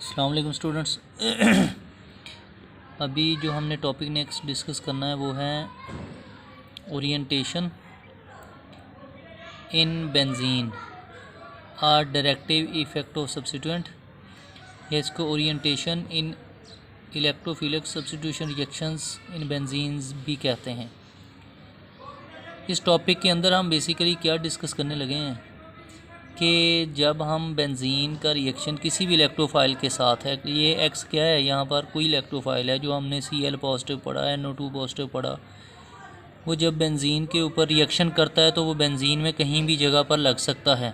अस्सलाम वालेकुम स्टूडेंट्स। अभी जो हमने टॉपिक नेक्स्ट डिस्कस करना है वो है orientation in benzene are directive effect of substituent, या इसको orientation in electrophilic substitution reactions in benzenes भी कहते हैं। इस टॉपिक के अंदर हम बेसिकली क्या डिस्कस करने लगे हैं कि जब हम बेंजीन का रिएक्शन किसी भी इलेक्ट्रोफाइल के साथ है, ये एक्स क्या है, यहाँ पर कोई इलेक्ट्रोफाइल है जो हमने Cl पॉजिटिव पढ़ा, NO2 पॉजिटिव पढ़ा, वो जब बेंजीन के ऊपर रिएक्शन करता है तो वो बेंजीन में कहीं भी जगह पर लग सकता है।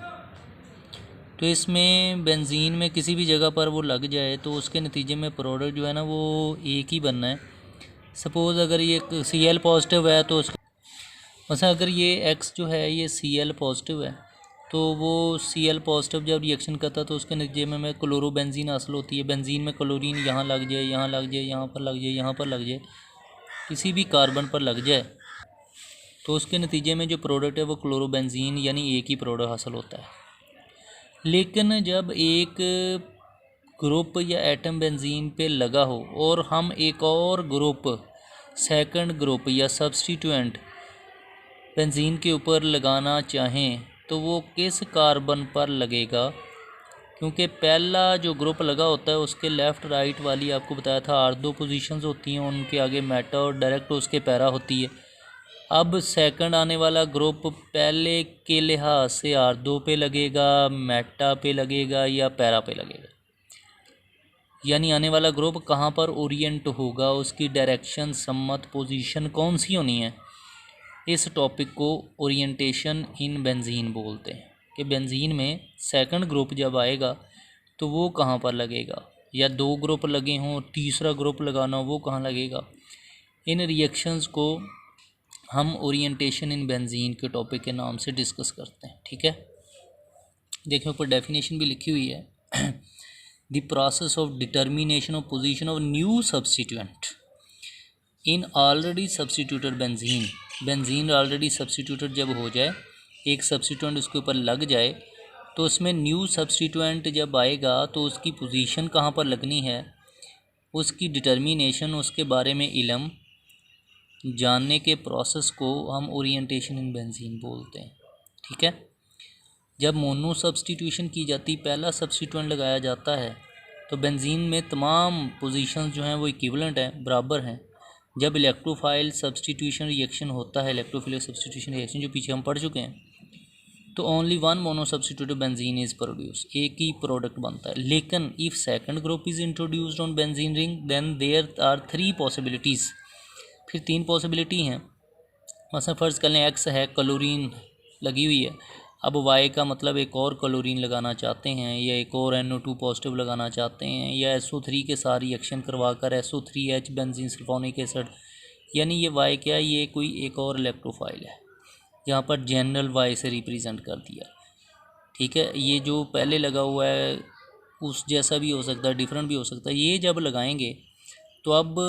तो इसमें बेंजीन में किसी भी जगह पर वो लग जाए तो उसके नतीजे में प्रोडक्ट जो है ना वो एक ही बनना है। सपोज़ अगर ये Cl पॉजिटिव है तो उसका मतलब अगर ये X जो है ये Cl पॉजिटिव है तो वो Cl पॉजिटिव जब रिएक्शन करता है तो उसके नतीजे में क्लोरोबेंजीन हासिल होती है। बेंजीन में क्लोरीन यहाँ लग जाए, यहाँ लग जाए, यहाँ पर लग जाए, यहाँ पर लग जाए, किसी भी कार्बन पर लग जाए तो उसके नतीजे में जो प्रोडक्ट है वो क्लोरोबेंजीन यानी एक ही प्रोडक्ट हासिल होता है। लेकिन जब एक ग्रुप या एटम बेंजीन पे लगा हो और हम एक और ग्रुप सेकंड ग्रुप या सब्स्टिट्यूएंट बेंजीन के ऊपर लगाना चाहें तो वो किस कार्बन पर लगेगा, क्योंकि पहला जो ग्रुप लगा होता है उसके लेफ़्ट राइट वाली आपको बताया था R2 पोजीशंस होती हैं, उनके आगे मेटा और डायरेक्ट उसके पैरा होती है। अब सेकंड आने वाला ग्रुप पहले के लिहाज से R2 पे लगेगा, मेटा पे लगेगा या पैरा पे लगेगा, यानी आने वाला ग्रुप कहाँ पर ओरिएंट होगा, उसकी डायरेक्शन सम्मत पोजीशन कौन सी होनी है। इस टॉपिक को ओरिएंटेशन इन बेंजीन बोलते हैं कि बेंजीन में सेकंड ग्रुप जब आएगा तो वो कहाँ पर लगेगा, या दो ग्रुप लगे हों तीसरा ग्रुप लगाना हो वो कहाँ लगेगा। इन रिएक्शंस को हम ओरिएंटेशन इन बेंजीन के टॉपिक के नाम से डिस्कस करते हैं। ठीक है, देखिए ऊपर डेफिनेशन भी लिखी हुई है। The process of determination of position of new substituent in already substituted benzene. Benzene already substituted जब हो जाए, एक सब्स्टिट्यूएंट उसके ऊपर लग जाए तो उसमें न्यू सब्स्टिट्यूएंट जब आएगा तो उसकी पोजीशन कहाँ पर लगनी है, उसकी डिटर्मिनेशन, उसके बारे में इल्म जानने के प्रोसेस को हम ओरिएंटेशन इन बेंजीन बोलते हैं। ठीक है, जब मोनो सब्स्टिट्यूशन की जाती, पहला सब्स्टिट्यूएंट लगाया जाता है तो बेंजीन में तमाम पोजीशंस जो हैं वो इक्विवेलेंट हैं, बराबर हैं। जब इलेक्ट्रोफाइल सब्स्टिट्यूशन रिएक्शन होता है, इलेक्ट्रोफिलिक सब्स्टिट्यूशन रिएक्शन जो पीछे हम पढ़ चुके हैं, तो only one mono substituted benzene is produce, एक ही प्रोडक्ट बनता है। लेकिन if second group is introduced on benzene ring then there are three possibilities, फिर तीन पॉसिबिलिटी हैं। मतलब फ़र्ज़ कर लें एक्स है, क्लोरीन लगी हुई है, अब वाई का मतलब एक और क्लोरीन लगाना चाहते हैं या एक और NO2 पॉजिटिव लगाना चाहते हैं या SO3 के साथ रिएक्शन करवा कर SO3H बेंजीन सल्फोनिक एसिड, यानी ये वाई क्या है, ये कोई एक और इलेक्ट्रोफाइल है, यहाँ पर जनरल वाई से रिप्रेजेंट कर दिया। ठीक है, ये जो पहले लगा हुआ है उस जैसा भी हो सकता है, डिफरेंट भी हो सकता है। ये जब लगाएंगे तो अब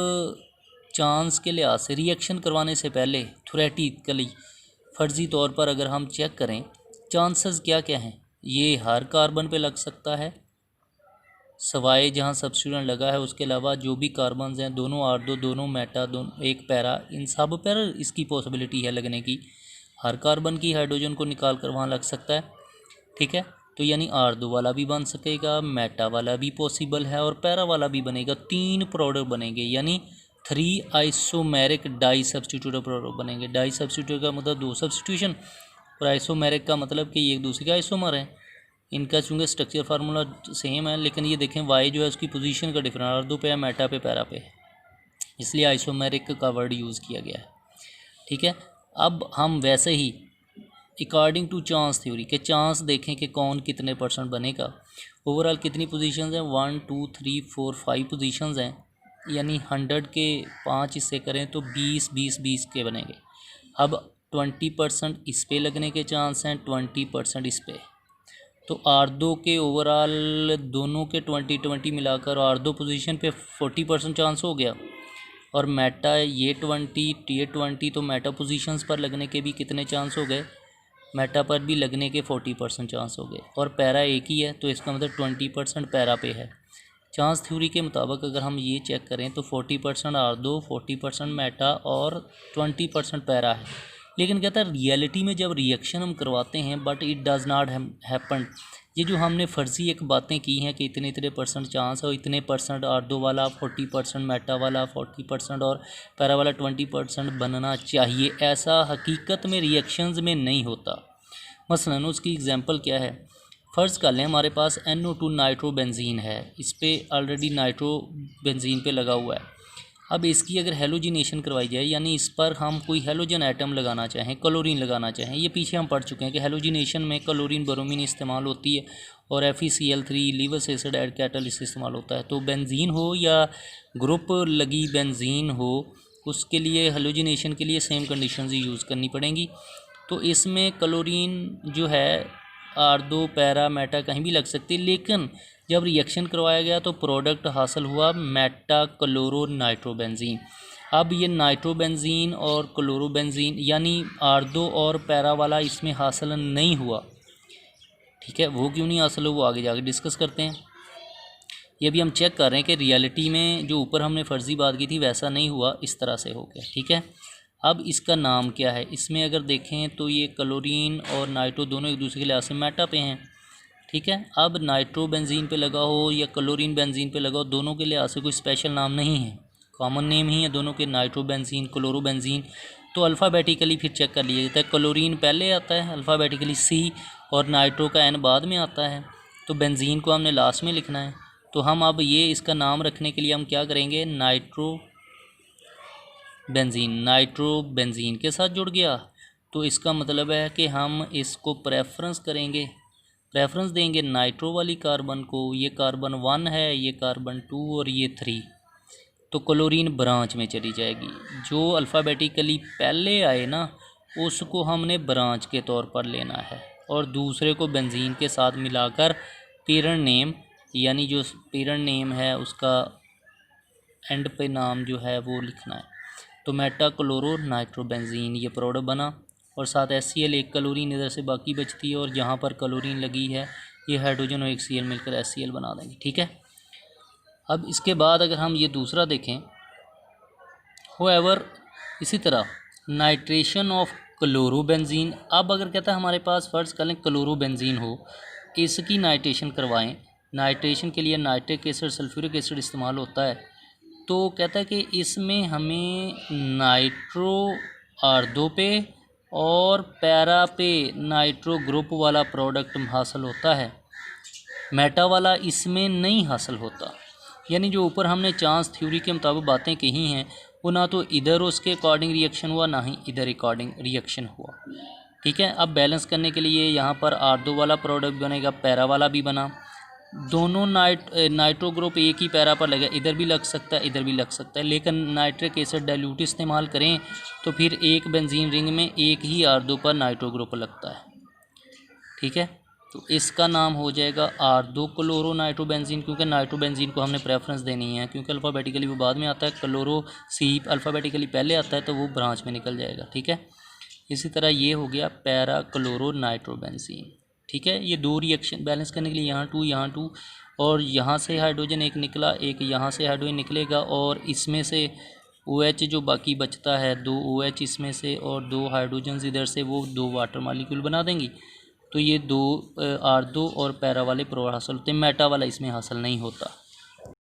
चांस के लिहाज से रिएक्शन करवाने से पहले थ्योरेटिकली फ़र्ज़ी तौर पर अगर हम चेक करें चांसेस क्या क्या हैं, ये हर कार्बन पे लग सकता है सवाए जहाँ सब्स्टिट्यूएंट लगा है, उसके अलावा जो भी कार्बन्स हैं, दोनों R2, दोनों मेटा, दोनों एक पैरा, इन सब पर इसकी पॉसिबिलिटी है लगने की। हर कार्बन की हाइड्रोजन को निकाल कर वहाँ लग सकता है। ठीक है, तो यानी R2 वाला भी बन सकेगा, मेटा वाला भी पॉसिबल है और पैरा वाला भी बनेगा। तीन प्रोडक्ट बनेंगे, यानी 3 आइसोमेरिक डाई सब्स्टिट्यूटेड प्रोडक्ट बनेंगे। डाई सब्स्टिट्यूट का मतलब दो सब्स्टिट्यूशन, और आइसोमेरिक का मतलब कि ये एक दूसरे के आइसोमर हैं। इनका चूँकि स्ट्रक्चर फार्मूला सेम है, लेकिन ये देखें वाई जो है उसकी पोजीशन का डिफरेंट, R2 पे है, मेटा पे, पैरा पे है, इसलिए आइसोमेरिक का वर्ड यूज़ किया गया है। ठीक है, अब हम वैसे ही अकॉर्डिंग टू चांस थ्योरी के चांस देखें कि कौन कितने % बनेगा। ओवरऑल कितनी पोजीशंस हैं, 1 2 3 4 5 पोजीशंस हैं, यानी 100 के 5 हिस्से करें तो 20 20 20 के बनेंगे। अब 20% इस पे लगने के चांस हैं, 20% इस पे, तो R2 के ओवरऑल दोनों के 20 मिलाकर R2 पोजीशन पे 40% चांस हो गया, और मेटा ये 20 तो मेटा पोजीशंस पर लगने के भी कितने चांस हो गए, मेटा पर भी लगने के 40% चांस हो गए, और पैरा एक ही है तो इसका मतलब 20% पैरा पे है। चांस थ्योरी के मुताबिक अगर हम ये चेक करें तो 40% आर्दो, 40% मेटा और 20% पैरा है। लेकिन कहता है रियलिटी में जब रिएक्शन हम करवाते हैं but it does not happen. ये जो हमने फर्जी एक बातें की हैं कि इतने इतने परसेंट चांस है और इतने परसेंट आर्दो वाला 40%, मेटा वाला 40% और पैरा वाला 20% बनना चाहिए, ऐसा हकीकत में रिएक्शंस में नहीं होता। मसलन उसकी एग्जांपल क्या है, फ़र्ज़ कर लें हमारे पास NO2 नाइट्रो बेंजीन है, इस पर ऑलरेडी नाइट्रो बेंजीन पे लगा हुआ है। अब इसकी अगर हेलोजिनेशन करवाई जाए, यानी इस पर हम कोई हेलोजन आइटम लगाना चाहें, क्लोरीन लगाना चाहें, ये पीछे हम पढ़ चुके हैं कि हेलोजिनेशन में क्लोरीन ब्रोमीन इस्तेमाल होती है और FeCl3 लीवस एसिड एड कैटलिस्ट इस्तेमाल होता है। तो बेंजीन हो या ग्रुप लगी बेंजीन हो, उसके लिए हेलोजिनेशन के लिए सेम कंडीशंस यूज़ करनी पड़ेंगी। तो इसमें क्लोरीन जो है आर्दो, पैरा, मेटा कहीं भी लग सकती है, लेकिन जब रिएक्शन करवाया गया तो प्रोडक्ट हासिल हुआ मेटा क्लोरो नाइट्रोबेंजीन। अब ये नाइट्रोबेंजीन और क्लोरोबेंजीन यानी आर्दो और पैरा वाला इसमें हासिल नहीं हुआ। ठीक है, वो क्यों नहीं हासिल हुआ वो आगे जाके डिस्कस करते हैं। ये भी हम चेक कर रहे हैं कि रियलिटी में जो ऊपर हमने फ़र्जी बात की थी वैसा नहीं हुआ, इस तरह से हो गया। ठीक है, अब इसका नाम क्या है, इसमें अगर देखें तो ये क्लोरीन और नाइट्रो दोनों एक दूसरे के लिहाज से मेटा पे हैं। ठीक है, अब नाइट्रो बेंजीन पे लगा हो या क्लोरीन बेंजीन पे लगा हो, दोनों के लिहाज से कोई स्पेशल नाम नहीं है, कॉमन नेम ही है दोनों के, नाइट्रो बेंजीन, क्लोरो बेंजीन। तो अल्फ़ाबेटिकली फिर चेक कर लिया जाता है, क्लोरीन पहले आता है अल्फ़ाबेटिकली C और नाइट्रो का N बाद में आता है, तो बेंजीन को हमने लास्ट में लिखना है। तो हम अब ये इसका नाम रखने के लिए हम क्या करेंगे, नाइट्रो बेंजीन के साथ जुड़ गया, तो इसका मतलब है कि हम इसको प्रेफरेंस करेंगे, प्रेफरेंस देंगे नाइट्रो वाली कार्बन को। ये कार्बन 1 है, ये कार्बन 2 और ये 3, तो क्लोरीन ब्रांच में चली जाएगी। जो अल्फ़ाबेटिकली पहले आए ना उसको हमने ब्रांच के तौर पर लेना है और दूसरे को बेंजीन के साथ मिलाकर पेरेंट नेम, यानी जो पेरेंट नेम है उसका एंड पे नाम जो है वो लिखना है। तो मेटा क्लोरो नाइट्रोबेंजीन ये प्रोडक्ट बना और साथ HCl, एक क्लोरीन इधर से बाकी बचती है और जहाँ पर क्लोरीन लगी है ये हाइड्रोजन और एक Cl मिलकर HCl बना देंगे। ठीक है, अब इसके बाद अगर हम ये दूसरा देखें, होएवर इसी तरह नाइट्रेशन ऑफ क्लोरोबेंजीन। अब अगर कहता है हमारे पास फ़र्ज़ कर लें क्लोरोबेंजीन हो, इसकी नाइट्रेशन करवाएं, नाइट्रेशन के लिए नाइट्रिक एसिड, सल्फ्यूरिक एसिड इस्तेमाल होता है। तो कहता है कि इसमें हमें नाइट्रो आर्दो पे और पैरा पे नाइट्रो ग्रुप वाला प्रोडक्ट हासिल होता है, मेटा वाला इसमें नहीं हासिल होता। यानी जो ऊपर हमने चांस थ्योरी के मुताबिक बातें कही हैं वो ना तो इधर उसके अकॉर्डिंग रिएक्शन हुआ ना ही इधर अकॉर्डिंग रिएक्शन हुआ। ठीक है, अब बैलेंस करने के लिए यहाँ पर आर्दो वाला प्रोडक्ट बनेगा, पैरा वाला भी बना, दोनों नाइट्रो ग्रुप एक ही पैरा पर लगे, इधर भी लग सकता है इधर भी लग सकता है, लेकिन नाइट्रिक एसिड डाइल्यूट इस्तेमाल करें तो फिर एक बेंजीन रिंग में एक ही आर्दो पर नाइट्रो ग्रुप लगता है। ठीक है, तो इसका नाम हो जाएगा आर्दो क्लोरो नाइट्रोबेंजीन, क्योंकि नाइट्रोबेंजीन को हमने प्रेफरेंस देनी है, क्योंकि अल्फ़ाबेटिकली वो बाद में आता है, क्लोरो C अल्फ़ाबेटिकली पहले आता है तो वो ब्रांच में निकल जाएगा। ठीक है, इसी तरह ये हो गया पैरा क्लोरो नाइट्रोबेंजीन। ठीक है, ये दो रिएक्शन बैलेंस करने के लिए यहाँ 2 और यहाँ से हाइड्रोजन एक निकला, एक यहाँ से हाइड्रोजन निकलेगा और इसमें से OH जो बाकी बचता है 2 OH इसमें से और 2 हाइड्रोजन इधर से, वो 2 वाटर मालिक्यूल बना देंगी। तो ये 2 आर्दो और पैरा वाले प्रोडक्ट हासिल होते हैं, मेटा वाला इसमें हासिल नहीं होता।